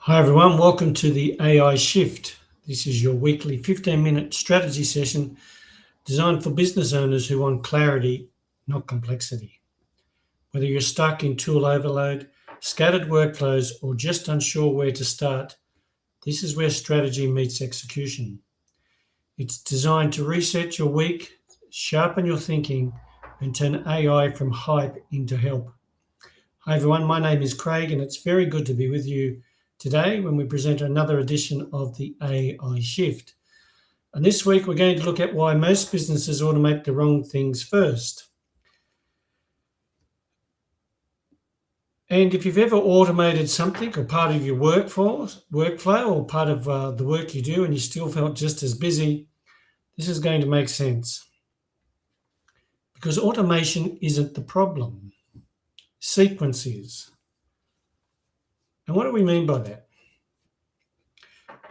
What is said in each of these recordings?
Hi everyone, welcome to the AI Shift. This is your weekly 15-minute strategy session designed for business owners who want clarity, not complexity. Whether you're stuck in tool overload, scattered workflows, or just unsure where to start, this is where strategy meets execution. It's designed to reset your week, sharpen your thinking, and turn AI from hype into help. Hi everyone, my name is Craig and it's very good to be with you today when we present another edition of the AI Shift. And this week we're going to look at why most businesses automate the wrong things first. And if you've ever automated something or part of your workflow or part of the work you do and you still felt just as busy, this is going to make sense. Because automation isn't the problem. Sequence is. And what do we mean by that?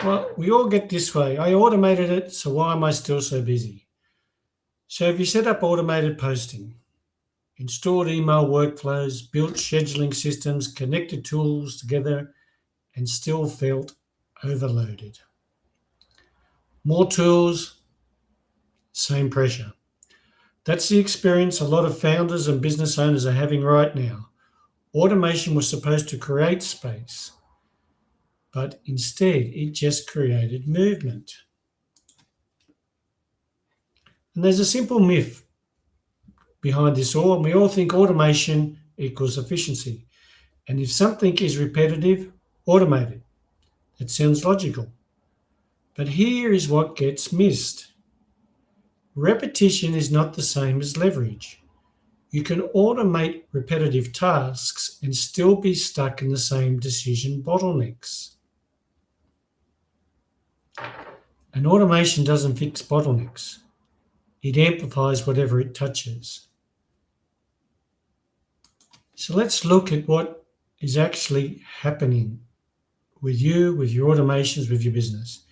Well, we all get this way. I automated it, so why am I still so busy? So if you set up automated posting, installed email workflows, built scheduling systems, connected tools together, and still felt overloaded. More tools, same pressure. That's the experience a lot of founders and business owners are having right now. Automation was supposed to create space, but instead it just created movement. And there's a simple myth behind this all, and we all think automation equals efficiency. And if something is repetitive, automate it. That sounds logical. But here is what gets missed. Repetition is not the same as leverage. You can automate repetitive tasks and still be stuck in the same decision bottlenecks. And automation doesn't fix bottlenecks. It amplifies whatever it touches. So let's look at what is actually happening with you, with your automations, with your business.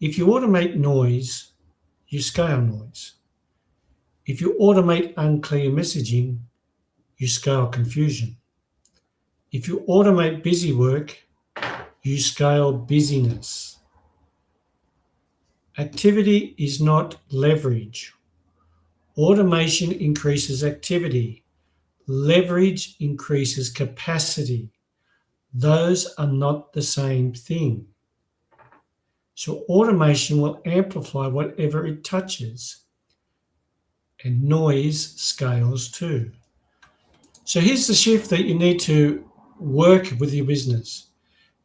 If you automate noise, you scale noise. If you automate unclear messaging, you scale confusion. If you automate busy work, you scale busyness. Activity is not leverage. Automation increases activity. Leverage increases capacity. Those are not the same thing. So automation will amplify whatever it touches. And noise scales too. So here's the shift that you need to work with your business.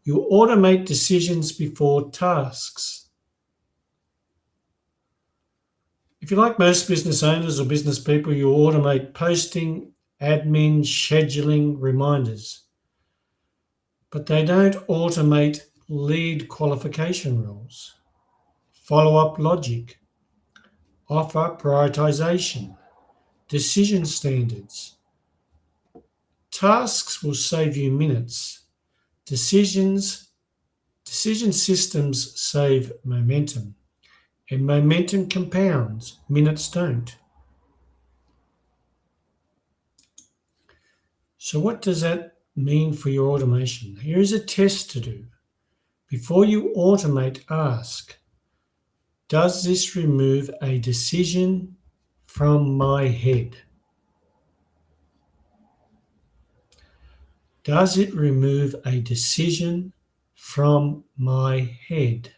You automate decisions before tasks. If you're like most business owners or business people, you automate posting, admin, scheduling, reminders. But they don't automate lead qualification rules, follow-up logic, offer prioritization, decision standards. Tasks will save you minutes. Decision systems save momentum, and momentum compounds, minutes don't. So what does that mean for your automation? Here is a test to do. Before you automate, ask, does this remove a decision from my head? Does it remove a decision from my head?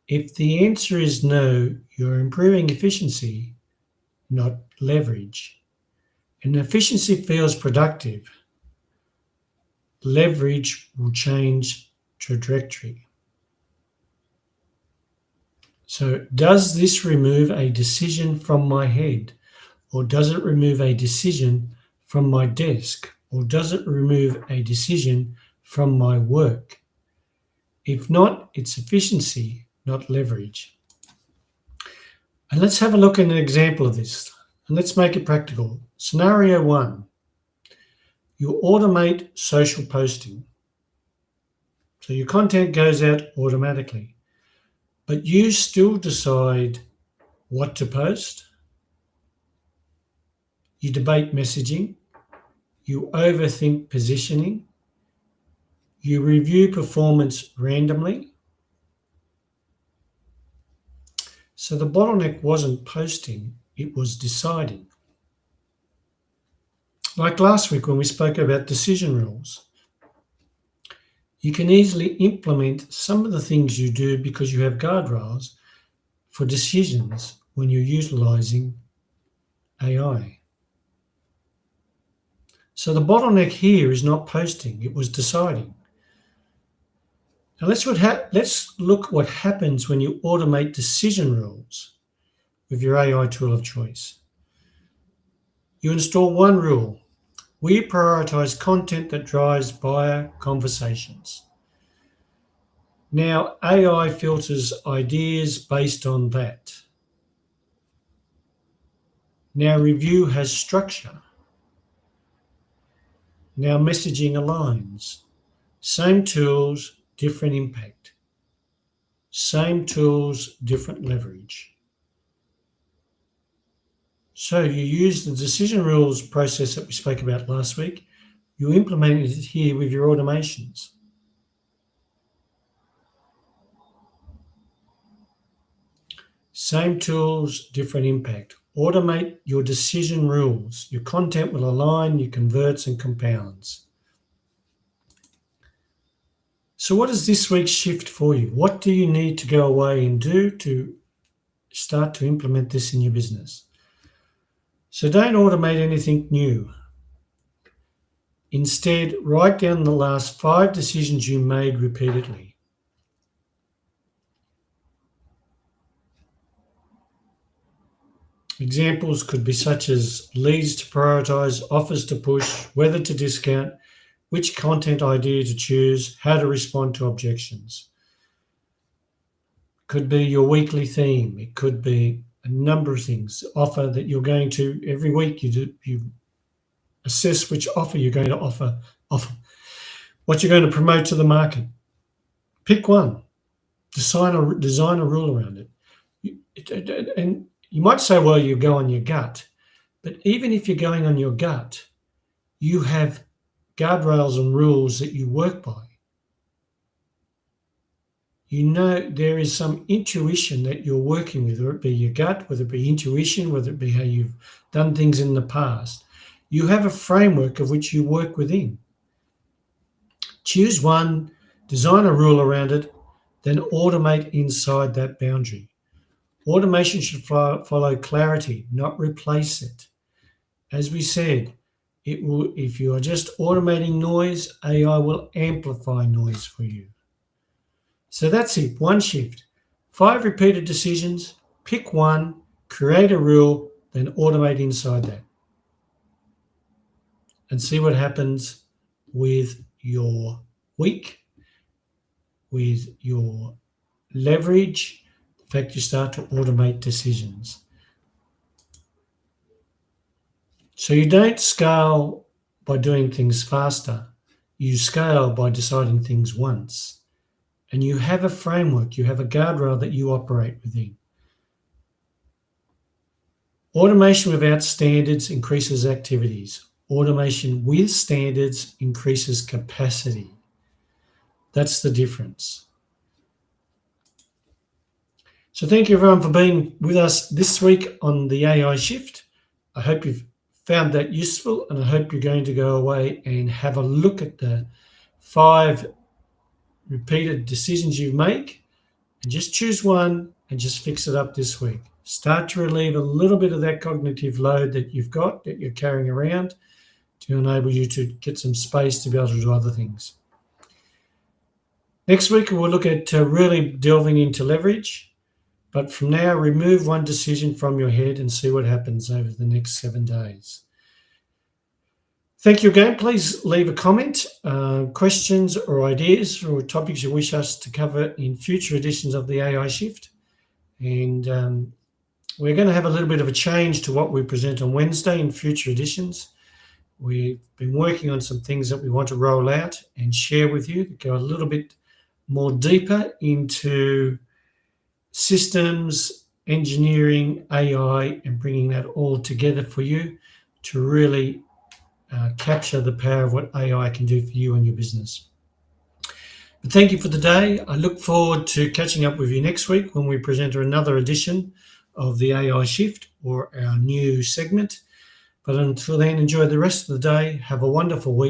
If the answer is no, you're improving efficiency, not leverage. And efficiency feels productive. Leverage will change trajectory. So does this remove a decision from my head? Or does it remove a decision from my desk? Or does it remove a decision from my work? If not, it's efficiency, not leverage. And let's have a look at an example of this. And let's make it practical. Scenario 1. You automate social posting. So your content goes out automatically. But you still decide what to post. You debate messaging. You overthink positioning. You review performance randomly. So the bottleneck wasn't posting, it was deciding. Like last week when we spoke about decision rules, you can easily implement some of the things you do because you have guardrails for decisions when you're utilizing AI. So the bottleneck here is not posting, it was deciding. Now let's look what happens when you automate decision rules with your AI tool of choice. You install one rule. We prioritize content that drives buyer conversations. Now, AI filters ideas based on that. Now, review has structure. Now, messaging aligns. Same tools, different impact. Same tools, different leverage. So, you use the decision rules process that we spoke about last week. You implement it here with your automations. Same tools, different impact. Automate your decision rules. Your content will align, you converts and compounds. So what is this week's shift for you? What do you need to go away and do to start to implement this in your business? So don't automate anything new. Instead, write down the last 5 decisions you made repeatedly. Examples could be such as leads to prioritize, offers to push, whether to discount, which content idea to choose, how to respond to objections. Could be your weekly theme. It could be a number of things. Offer that you're going to every week. You assess which offer you're going to offer, what you're going to promote to the market. Pick one. Design a rule around it. And you might say, well, you go on your gut. But even if you're going on your gut, you have guardrails and rules that you work by. You know there is some intuition that you're working with, whether it be your gut, whether it be intuition, whether it be how you've done things in the past. You have a framework of which you work within. Choose one, design a rule around it, then automate inside that boundary. Automation should follow clarity, not replace it. As we said, it will. If you are just automating noise, AI will amplify noise for you. So that's it, one shift. 5 repeated decisions, pick one, create a rule, then automate inside that. And see what happens with your week, with your leverage, the fact you start to automate decisions. So you don't scale by doing things faster. You scale by deciding things once. And you have a framework, you have a guardrail that you operate within. Automation without standards increases activities. Automation with standards increases capacity. That's the difference. So thank you everyone for being with us this week on the AI shift. I hope you've found that useful, and I hope you're going to go away and have a look at the 5 repeated decisions you make and just choose one and just fix it up this week. Start to relieve a little bit of that cognitive load that you've got, that you're carrying around, to enable you to get some space to be able to do other things. Next week, we'll look at really delving into leverage. But from now, remove one decision from your head and see what happens over the next 7 days. Thank you again. Please leave a comment, questions or ideas or topics you wish us to cover in future editions of the AI Shift. And we're going to have a little bit of a change to what we present on Wednesday in future editions. We've been working on some things that we want to roll out and share with you that go a little bit more deeper into systems, engineering, AI, and bringing that all together for you to really capture the power of what AI can do for you and your business. Thank you for the day. I look forward to catching up with you next week when we present another edition of the AI Shift, or our new segment. But until then, enjoy the rest of the day. Have a wonderful week.